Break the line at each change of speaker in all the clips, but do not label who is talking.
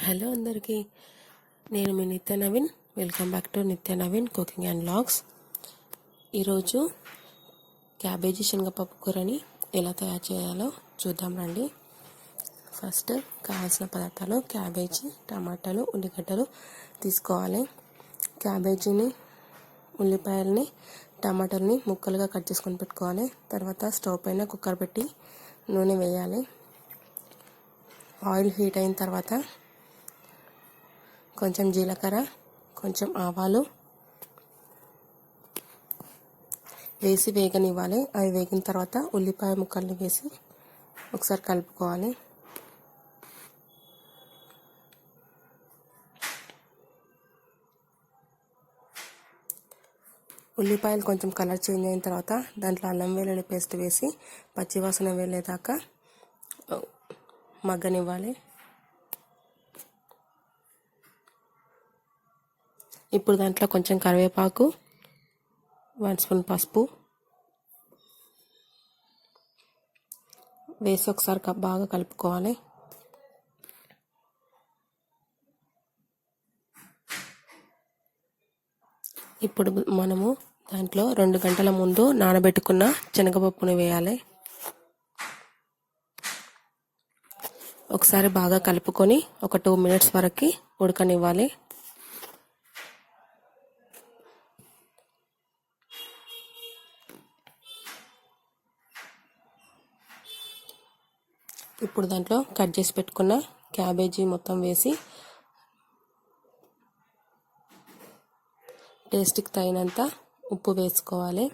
Hello అందరికీ, నేను మీ నిత్య నవీన్. వెల్కమ్ బ్యాక్ టు నిత్య నవీన్ కుకింగ్ అండ్ వ్లాగ్స్. ఈరోజు క్యాబేజీ శనగపప్పు కూరని ఎలా తయారు చేయాలో చూద్దాం రండి. ఫస్ట్ కావాల్సిన పదార్థాలు: క్యాబేజీ, టమాటాలు, ఉల్లిగడ్డలు తీసుకోవాలి. క్యాబేజీని, ఉల్లిపాయలని, టమాటాలని ముక్కలుగా కట్ చేసుకొని పెట్టుకోవాలి. తర్వాత స్టవ్ పైన కుక్కర్ పెట్టి నూనె వేయాలి. ఆయిల్ హీట్ అయిన తర్వాత కొంచెం జీలకర్ర, కొంచెం ఆవాలు వేసి వేగనివ్వాలి. అవి వేగిన తర్వాత ఉల్లిపాయ ముక్కల్ని వేసి ఒకసారి కలుపుకోవాలి. ఉల్లిపాయలు కొంచెం కలర్ చేంజ్ అయిన తర్వాత దాంట్లో అల్లం వెల్లుల్లి పేస్ట్ వేసి పచ్చివాసన వెళ్ళేదాకా మగ్గనివ్వాలి. ఇప్పుడు దాంట్లో కొంచెం కరివేపాకు, 1 స్పూన్ పసుపు వేసి ఒకసారి బాగా కలుపుకోవాలి. ఇప్పుడు మనము దాంట్లో 2 గంటల ముందు నానబెట్టుకున్న శనగపప్పును వేయాలి. ఒకసారి బాగా కలుపుకొని ఒక 2 మినిట్స్ వరకు ఉడకనివ్వాలి. ఇప్పుడు దాంట్లో కట్ చేసి పెట్టుకున్న క్యాబేజీ మొత్తం వేసి టేస్ట్కి తగినంత ఉప్పు వేసుకోవాలి.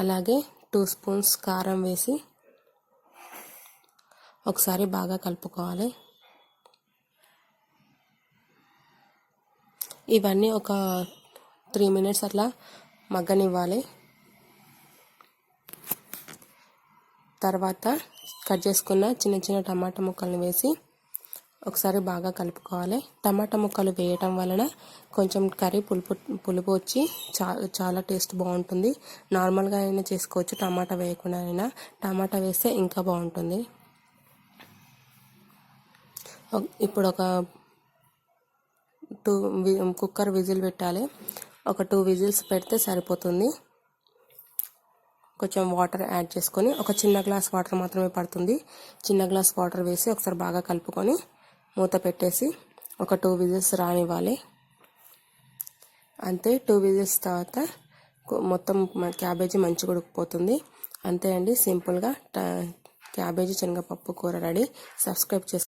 అలాగే 2 స్పూన్స్ కారం వేసి ఒకసారి బాగా కలుపుకోవాలి. ఇవన్నీ ఒక 3 మినిట్స్ అట్లా మగ్గనివ్వాలి. తర్వాత కట్ చేసుకున్న చిన్న చిన్న టమాటా ముక్కల్ని వేసి ఒకసారి బాగా కలుపుకోవాలి. టమాటా ముక్కలు వేయటం వలన కొంచెం కర్రీ పులుపు వచ్చి చాలా టేస్ట్ బాగుంటుంది. నార్మల్గా అయినా చేసుకోవచ్చు, టమాటా వేయకుండా అయినా. టమాటా వేస్తే ఇంకా బాగుంటుంది. ఇప్పుడు ఒక 2 కుక్కర్ విజిల్ పెట్టాలి. ఒక 2 విజిల్స్ పెడితే సరిపోతుంది. కొంచెం వాటర్ యాడ్ చేసుకొని, ఒక చిన్న గ్లాస్ వాటర్ మాత్రమే పడుతుంది. చిన్న గ్లాస్ వాటర్ వేసి ఒకసారి బాగా కలుపుకొని మూత పెట్టేసి ఒక 2 విజిల్స్ రానివ్వాలి. అంతే, 2 విజిల్స్ తర్వాత మొత్తం క్యాబేజీ మంచిగా ఉడికిపోతుంది. అంతే అండి, సింపుల్గా క్యాబేజీ శనగపప్పు కూర రెడీ. సబ్స్క్రైబ్ చేసుకోండి.